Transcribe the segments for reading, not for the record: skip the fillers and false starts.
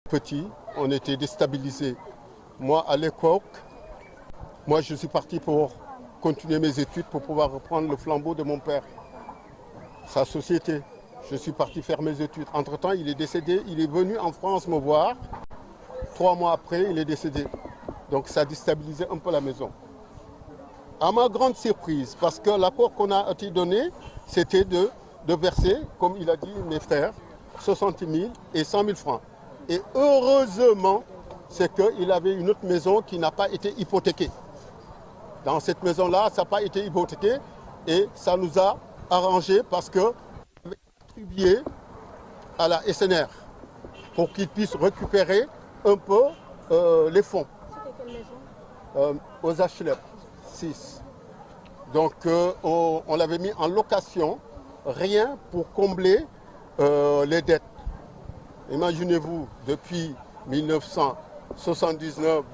Petit, on était déstabilisés. Moi, à l'époque, je suis parti pour continuer mes études pour pouvoir reprendre le flambeau de mon père, sa société. Je suis parti faire mes études. Entre-temps, il est décédé. Il est venu en France me voir. 3 mois après, il est décédé. Donc ça a déstabilisé un peu la maison. À ma grande surprise, parce que l'accord qu'on a été donné, c'était de verser, comme il a dit mes frères, 60 000 et 100 000 francs. Et heureusement, c'est qu'il avait une autre maison qui n'a pas été hypothéquée. Dans cette maison-là, ça n'a pas été hypothéqué et ça nous a arrangé parce qu'on avait attribué à la SNR pour qu'ils puissent récupérer un peu les fonds. C'était quelle maison? Aux HLM 6. Donc on l'avait mis en location, rien pour combler les dettes. Imaginez-vous, depuis 1979,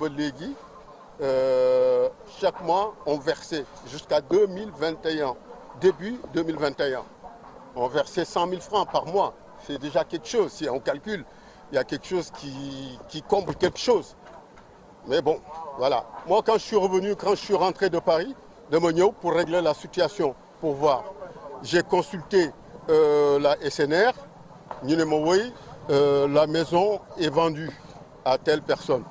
chaque mois, on versait jusqu'à 2021, début 2021. On versait 100 000 francs par mois. C'est déjà quelque chose. Si on calcule, il y a quelque chose qui comble quelque chose. Mais bon, voilà. Moi, quand je suis rentré de Paris, de Mogno, pour régler la situation, pour voir, j'ai consulté la SNR. La maison est vendue à telle personne.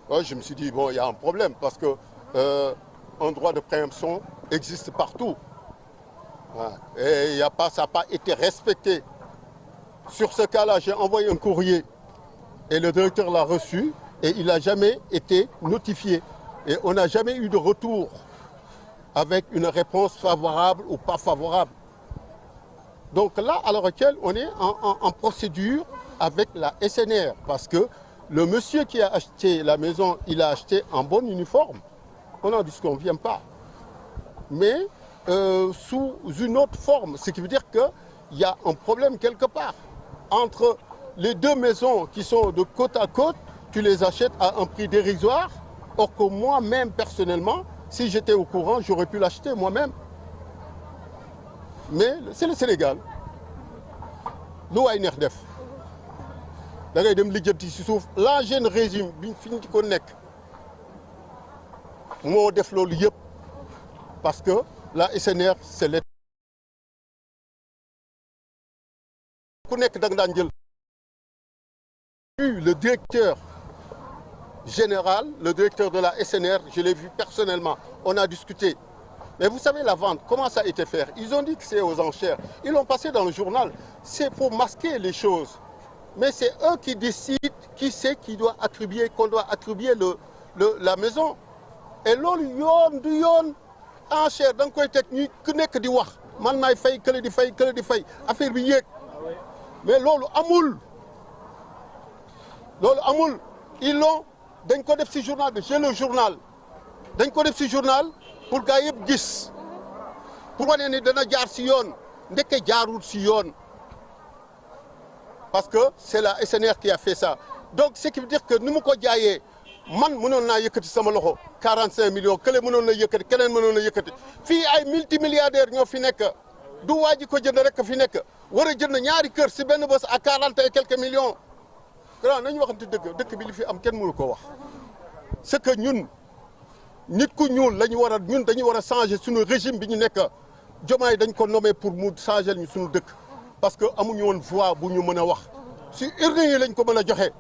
Ouais, je me suis dit, bon, il y a un problème parce que un droit de préemption existe partout. Ouais. Et ça n'a pas été respecté. Sur ce cas-là, j'ai envoyé un courrier et le directeur l'a reçu et il n'a jamais été notifié. Et on n'a jamais eu de retour avec une réponse favorable ou pas favorable. Donc là, à l'heure actuelle, on est en procédure avec la SNR parce que le monsieur qui a acheté la maison, il a acheté en bon uniforme. On n'en disconvient pas. Mais sous une autre forme, ce qui veut dire qu'il y a un problème quelque part. Entre les deux maisons qui sont de côte à côte, tu les achètes à un prix dérisoire, or que moi-même, personnellement, si j'étais au courant, j'aurais pu l'acheter moi-même. Mais c'est le Sénégal. Lu waay neex def da ngay dem lijjanti ci suuf l'ancien régime bi fi ñu ko nekk moo def loolu yëpp parce que la SNR c'est l'État. Ku nekk da nga daan jël. Le directeur général, le directeur de la SNR, je l'ai vu personnellement. On a discuté. Mais vous savez, la vente, comment ça a été fait? Ils ont dit que c'est aux enchères. Ils l'ont passé dans le journal. C'est pour masquer les choses. Mais c'est eux qui décident qui c'est qui doit attribuer, qu'on doit attribuer la maison. Et loolu yoon du yoon enchère da nga koy teg ñu ku nekk di wax man maay fay kële di fay kële di fay affaire bi yéeg. Mais loolu amul. Loolu amul. Ils l'ont dañ ko def ci journal bi j'ai le journal dañ ko def ci journal. Pour gars yëpp gis pour wane ni dana jaar ci yoon ndeke jaarul ci yoon parce que c'est la SNR qui a fait ça donc ce qui veut dire que ni mu ko jaayee man mënoon naa yëkkati sama loxo 45 millions kële mënoon na yëkkati keneen mënoon na yëkkati fii ay multimilliardaires ñoo fi nekk du waa ji ko jënd rek fi nekk war a jënd ñaari kër ci benn bés à 40 et quelques millions grand nañu waxante dëkk bi li fi am kenn mënu ko wax c'est que ñun nit ku ñuul la ñu war a ñun dañu war a changer suñu régime bi ñu nekk Diomaye dañ ko nommé pour mu changer ñu suñu dëkk parce que amuñu woon voix bu ñu mën a wax si urne yi lañ ko mën a joxe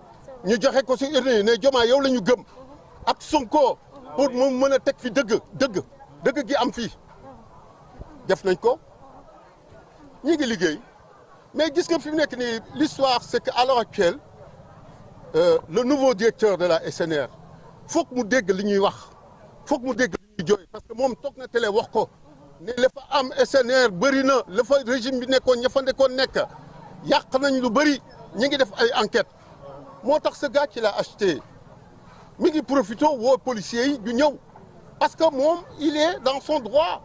ñu joxe ko si urne yi ne Diomaye yow la ñu gëm ak Sonko pour mu mën a teg fi dëgg gi am fii def nañ ko ñi ngi liggéey mais gis nga fi mu nekk nii l'histoire c'est que à l'heure actuelle le nouveau directeur de la SNR foog mu dégg li ñuy wax foog mu dégg li ñuy jooy parce que moom toog na télé wax ko ne la fa am SNR bëri na la fa régime bi nekkoon ña fa nekkoon nekk yàq nañ lu bëri ñu ngi def ay enquête moo tax ce gars qui l'a acheté mi ngi profité woo policiers yi ñu ñëw parce que moom il est dans son droit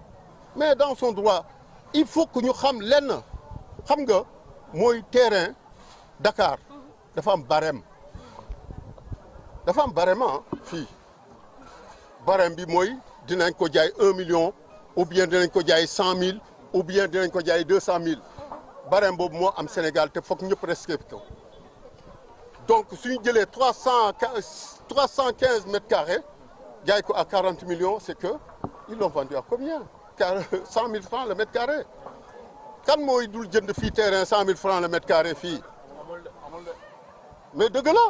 mais dans son droit il faut que ñu xam lenn xam nga mooy terrain Dakar dafa am barème fii barème bi mooy dinañ ko jaay 1 million ou bien dinañ ko jaay 100 000 ou bien dinañ ko jaay 200 000 barème boobu moo am Sénégal te foog ñëpp respecté ko donc suñu jëlee 315 mètres carrés jaay ko à 40 millions c'est que ils l'ont vendu à combien 100 000 francs le mètre carré kan mooy dul jënd fii terrain 100 000 francs le mètre carré fii mais dëgg la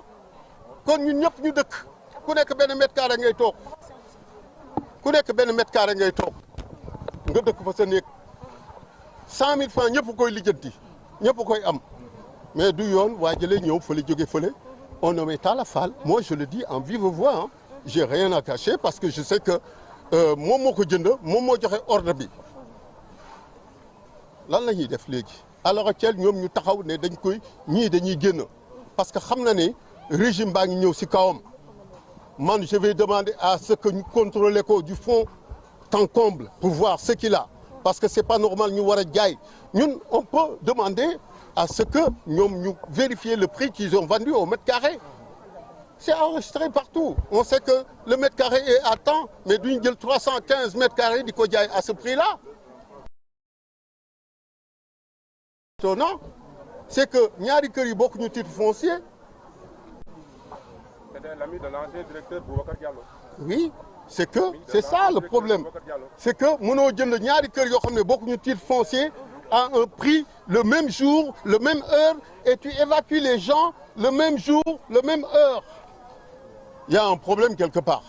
kon ñun ñëpp ñu dëkk ku nekk benn mètre carré ngay toog ku nekk benn mètre carré ngay toog nga dëkk fa sa néeg 100 000 francs ñëpp koy lijjanti ñëpp koy am mais du yoon waa jëlee ñëw fële jóge fële on nommé Talla Fall moi je le dis en vive voix hein. J'ai rien à cacher parce que je sais que moom moo ko jënd moom moo joxe ordre bi lan la ñuy def léegi à l'heure actuelle ñoom ñu taxaw ne dañ koy ñii dañuy génn parce que xam na ne régime baa ngi ñëw si kawam man je vais demander à ce que ñu contrôler ko du fond en comble pour voir ce qu'il a parce que c'est pas normal ñu war a jaay ñun on peut demander à ce que ñoom ñu vérifier le prix qu'ils ont vendu au mètre carré c'est enregistré partout on sait que le mètre carré est à temps mais duñ jël 315 mètres carrés di ko jaay à ce prix-là non c'est que ñaari kër yi bokk ñu titre foncier. C'était l'ami de l'ancien directeur Boubacar Diallo. Oui c'est que c'est ça le problème c'est que mënoo jënd ñaari kër yoo xam ne bokk ñu titre foncier à un prix le même jour le même heure et tu évacues les gens le même jour le même heure il y a un problème quelque part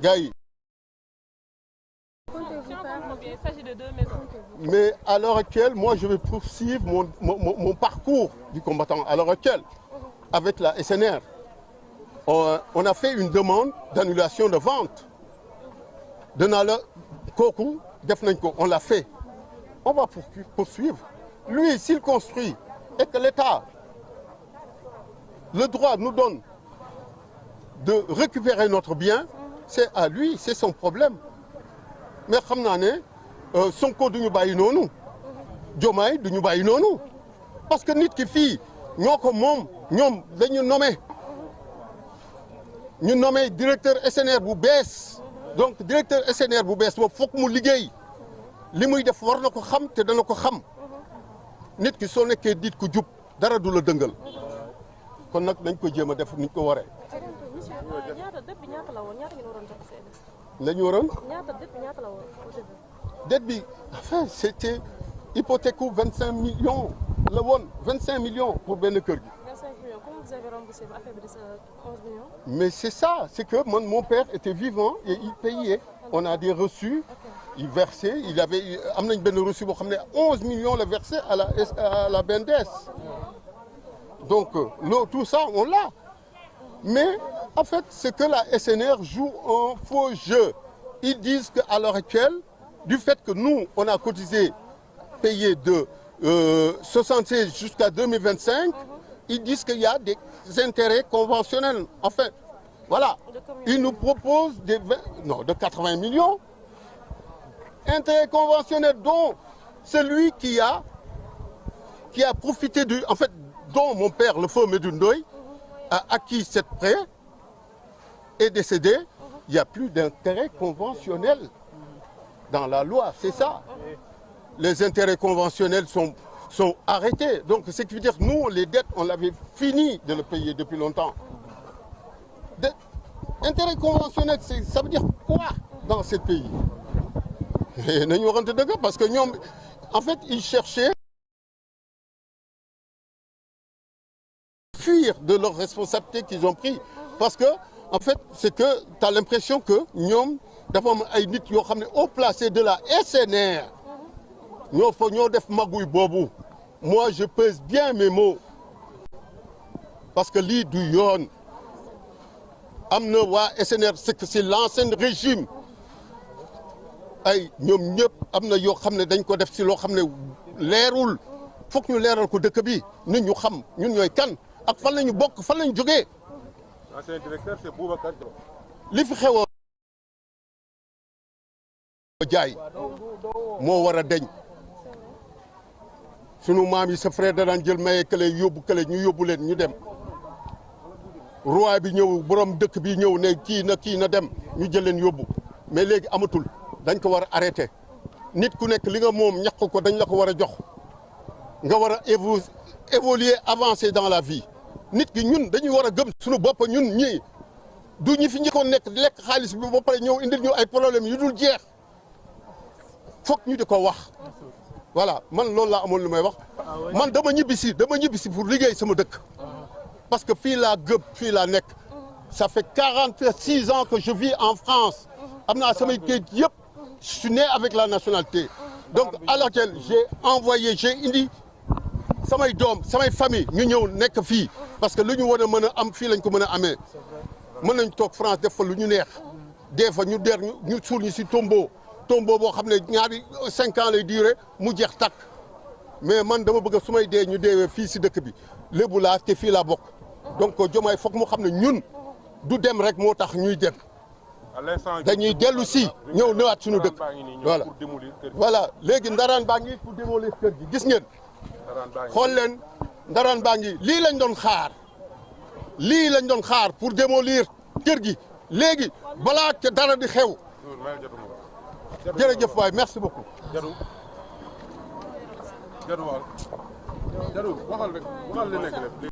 gars yi. Il s'agit de 2 maisons. Mais à l'heure actuelle, moi je vais poursuivre mon parcours du combattant à l'heure actuelle avec la SNR. On a fait une demande d'annulation de vente. Danaa la kooku def nañ ko on l'a fait. On va poursuivre. Lui, s'il construit et que l'État, le droit nous donne de récupérer notre bien, c'est à lui, c'est son problème. Mais xam naa ne Sonko du ñu bàyyi noonu Diomaye du ñu bàyyi noonu parce que nit ki fii ñoo ko moom ñoom dañu nommé directeur SNR bu bees donc directeur SNR bu bees boobu foog mu liggéey li muy def war na ko xam te dana ko xam nit ki soo nekkee dit ku jub dara du la dëngal kon nag nañ ko jéem a def niñ ko waree. la ñu waroon. dette bi enfin c'était hypothèque 25 millions la woon 25 millions pour benn kër gi. 25 millions comment vous avez remboursé affaire bi de 11 millions. Mais c'est ça c'est que mon père était vivant et il payait. On a des reçus. Il versait il avait am nañ benn reçu boo xam ne 11 millions la versé à la BNDES. Donc tout ça on l'a. Mais en fait c'est que la SNR joue un faux jeu. Ils disent qu'à l'heure actuelle du fait que nous on a cotisé payé de 76 jusqu'à 2025 ils disent qu'il y a des intérêts conventionnels enfin voilà ils nous proposent de 80 millions intérêts conventionnels dont celui qui a profité dont mon père le feu Medoune Ndoye a acquis cette prêt est décédé il y a plus d'intérêts conventionnels dans la loi, c'est ça. Les intérêts conventionnels sont arrêtés. Donc, ce qui veut dire nous, les dettes, on l'avait fini de le payer depuis longtemps. Intérêts conventionnels, ça veut dire quoi dans ce pays? Nañu waxante dëgg parce que ñoom, en fait, ils cherchaient à fuir de leurs responsabilités qu'ils ont pris. Parce que, en fait, c'est que tu as l'impression que ñoom dafa am ay nit yoo xam ne haut placé de la SNR ñoo def magouille boobu moi je pèse bien mes mots parce que lii du yoon am na waa SNR c'est que c'est l'ancien régime ay ñoom ñëpp am na yoo xam ne dañ ko def si loo xam ne leerul foog ñu leeral ko dëkk bi nit ñu xam ñun ñooy kan ak fan la ñu bokk fan la ñu jógee. Ancien directeur c'est Boubacar Diallo. li fi xewoon jaay moo war a deñ sunu maam yi sa frère da daan jël maye kële yóbbu kële ñu yóbbu leen ñu dem roi bi ñëw borom dëkk bi ñëw ne kii na dem ñu jël leen yóbbu mais léegi amatul dañ ko war a arrêter nit ku nekk li nga moom ñàkk ko dañ la ko war a jox nga war a évoluer avancer dans la vie nit ki ñun dañuy war a gëm suñu bopp ñun ñii du ñi fi njëkkoon nekk di lekk xaalis bi ba pare ñëw indil ñu ay problème yu dul jeex foog ñu di ko wax voilà man loolu laa amoon lu may wax man dama ñibbisi pour liggéey sama dëkk parce que fii laa gëm fii laa nekk ça fait 46 ans que je vis en France am naa samay kayit yëpp je suis né avec la nationalité donc à laquelle j'ai indi samay doom samay famille ñu ñëw nekk fii parce que lu ñu war a mën a am fii lañ ko mën a amee mën nañ toog France def fa lu ñu neex dee fa ñu ñu suul ñu si tombeau boo xam ne ñaari 5 ans lay duré mu jeex takk mais man dama bëgg su may dee ñu deewee fii si dëkk bi lébu laa te fii laa bokk donc Diomaye foog mu xam ne ñun du dem rek moo tax ñuy dem dañuy dellu si ñëw ñëwaat suñu dëkk voilà léegi ndaraan baa ngi pour démolir kër gi gis ngeen xool leen ndaraan baa ngi lii lañ doon xaar pour démolir kër gi léegi balaa ca dara di xew jërëjëf waay merci beaucoup. Jadu waxal rek waxal li nekk rek